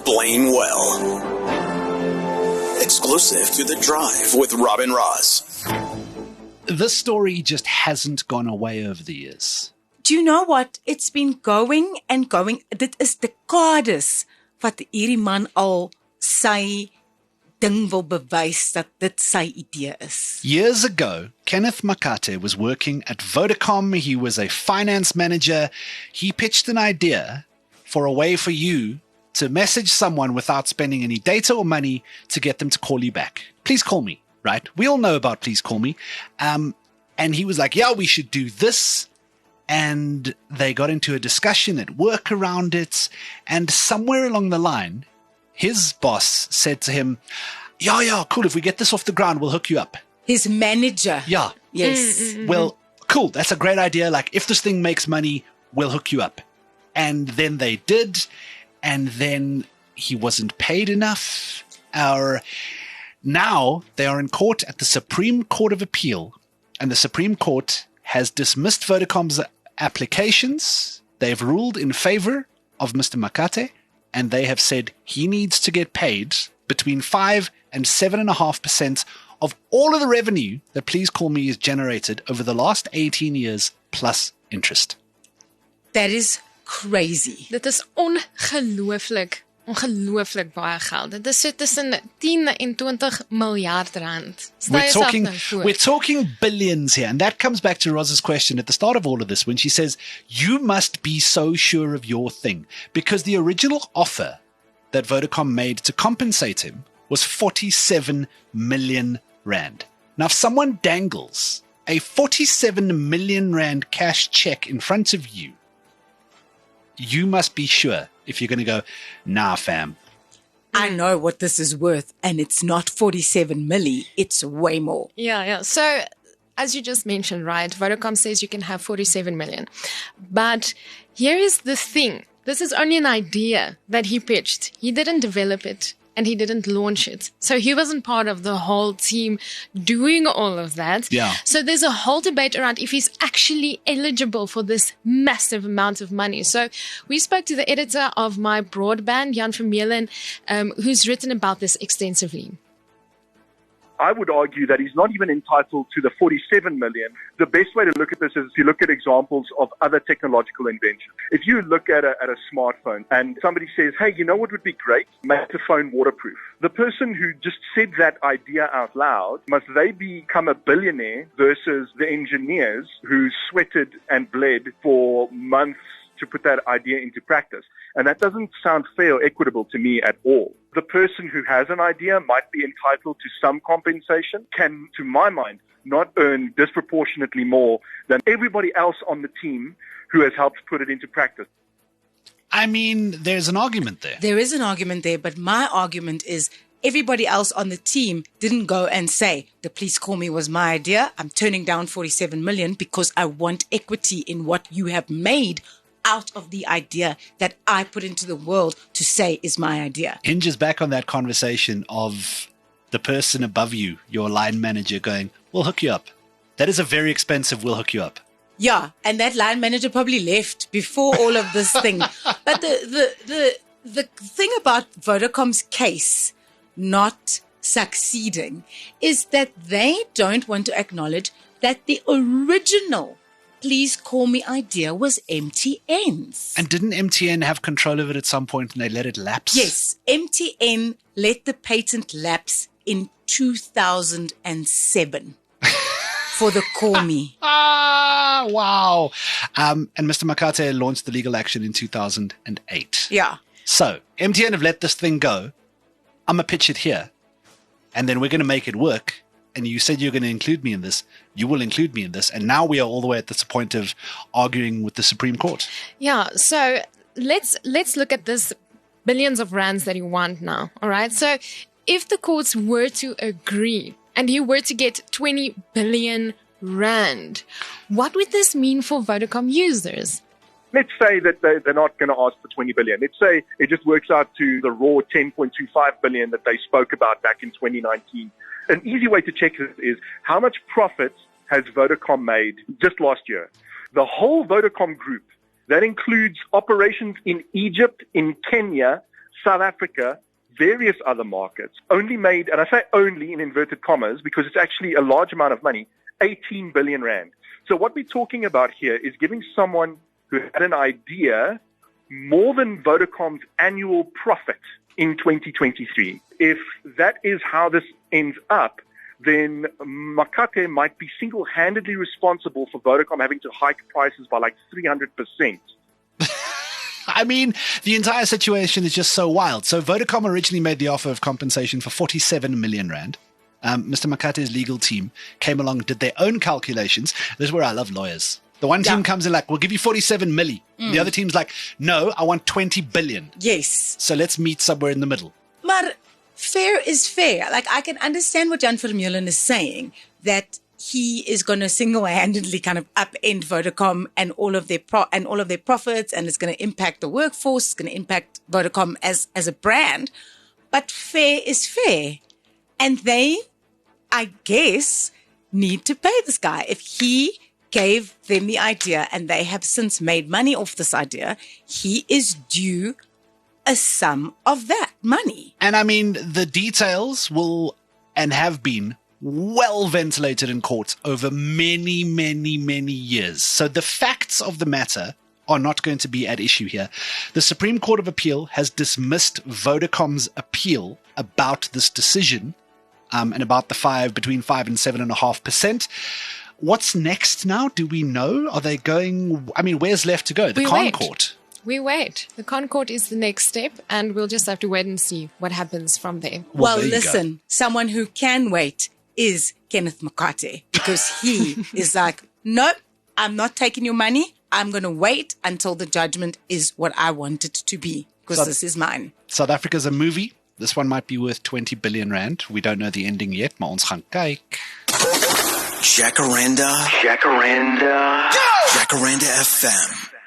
Explain Well. Exclusive to The Drive with Robin Ross. This story just hasn't gone away over the years. Do you know what? It's been going and going. Dit is dekades wat hierdie man al sy ding wil bewys dat dit sy idee is. Years ago, Kenneth Makate was working at Vodacom. He was a finance manager. He pitched an idea for a way for you to message someone without spending any data or money to get them to call you back. Please call me, right? We all know about Please Call Me. And he was like, yeah, we should do this. And they got into a discussion at work around it. And somewhere along the line, his boss said to him, yeah, cool. If we get this off the ground, we'll hook you up. His manager. Yeah. Yes. Well, cool. That's a great idea. Like, if this thing makes money, we'll hook you up. And then they did. And then he wasn't paid enough. Now they are in court at the Supreme Court of Appeal. And the Supreme Court has dismissed Vodacom's applications. They've ruled in favor of Mr. Makate. And they have said he needs to get paid between 5 and 7.5% of all of the revenue that Please Call Me has generated over the last 18 years plus interest. That is crazy. Dit is ongelooflik baie geld. Dit is so tussen 10 en 20 miljard rand. We're talking billions here. And that comes back to Roz's question at the start of all of this when she says, you must be so sure of your thing. Because the original offer that Vodacom made to compensate him was 47 million rand. Now, if someone dangles a 47 million rand cash check in front of you, you must be sure if you're going to go, nah, fam. I know what this is worth, and it's not 47 milli, it's way more. Yeah. So, as you just mentioned, right, Vodacom says you can have 47 million. But here is the thing. This is only an idea that he pitched. He didn't develop it. And he didn't launch it. So he wasn't part of the whole team doing all of that. Yeah. So there's a whole debate around if he's actually eligible for this massive amount of money. So we spoke to the editor of My Broadband, Jan Vermeulen, who's written about this extensively. I would argue that he's not even entitled to the 47 million. The best way to look at this is to look at examples of other technological inventions. If you look at a smartphone and somebody says, hey, you know what would be great? Make the phone waterproof. The person who just said that idea out loud, must they become a billionaire versus the engineers who sweated and bled for months to put that idea into practice? And that doesn't sound fair or equitable to me at all. The person who has an idea might be entitled to some compensation, can, to my mind, not earn disproportionately more than everybody else on the team who has helped put it into practice. I mean, there's an argument there. There is an argument there, but my argument is everybody else on the team didn't go and say, the Please Call Me was my idea. I'm turning down 47 million because I want equity in what you have made out of the idea that I put into the world to say is my idea. Hinges back on that conversation of the person above you, your line manager, going, we'll hook you up. That is a very expensive we'll hook you up. Yeah, and that line manager probably left before all of this thing. But the thing about Vodacom's case not succeeding is that they don't want to acknowledge that the original Please Call Me idea was MTN's. And didn't MTN have control of it at some point and they let it lapse? Yes, MTN let the patent lapse in 2007 for the Call Me. Wow. And Mr. Makate launched the legal action in 2008. Yeah. So, MTN have let this thing go. I'm going to pitch it here. And then we're going to make it work. And you said you're going to include me in this. You will include me in this. And now we are all the way at this point of arguing with the Supreme Court. Yeah, so let's look at this billions of rands that he won now, all right? So if the courts were to agree and he were to get 20 billion rand, what would this mean for Vodacom users? Let's say that they're not going to ask for 20 billion. Let's say it just works out to the raw 10.25 billion that they spoke about back in 2019. An easy way to check this is how much profit has Vodacom made just last year. The whole Vodacom group, that includes operations in Egypt, in Kenya, South Africa, various other markets, only made, and I say only in inverted commas because it's actually a large amount of money, 18 billion rand. So what we're talking about here is giving someone who had an idea more than Vodacom's annual profit in 2023. If that is how this ends up, then Makate might be single-handedly responsible for Vodacom having to hike prices by like 300%. I mean, the entire situation is just so wild. So Vodacom originally made the offer of compensation for 47 million rand. Mr. Makate's legal team came along, did their own calculations. This is where I love lawyers. The one team comes in like, we'll give you 47 milli. The other team's like, no, I want 20 billion. Yes. So let's meet somewhere in the middle. Maar fair is fair. Like, I can understand what Jan Vermeulen is saying, that he is going to single-handedly kind of upend Vodacom and all of their profits, and it's going to impact the workforce. It's going to impact Vodacom as a brand. But fair is fair, and they, I guess, need to pay this guy. If he gave them the idea and they have since made money off this idea, he is due a sum of that money. And I mean, the details will and have been well ventilated in court over many, many, many years. So the facts of the matter are not going to be at issue here. The Supreme Court of Appeal has dismissed Vodacom's appeal about this decision, and about the between 5 and 7.5%. What's next now? Do we know? Are they going? I mean, where's left to go? The Con Court. We wait. The Con Court is the next step, and we'll just have to wait and see what happens from there. Well, listen, someone who can wait is Kenneth Makate, because he is like, nope, I'm not taking your money. I'm going to wait until the judgment is what I want it to be, because this is mine. South Africa's a movie. This one might be worth 20 billion rand. We don't know the ending yet, maar ons gaan kyk. Jacaranda FM.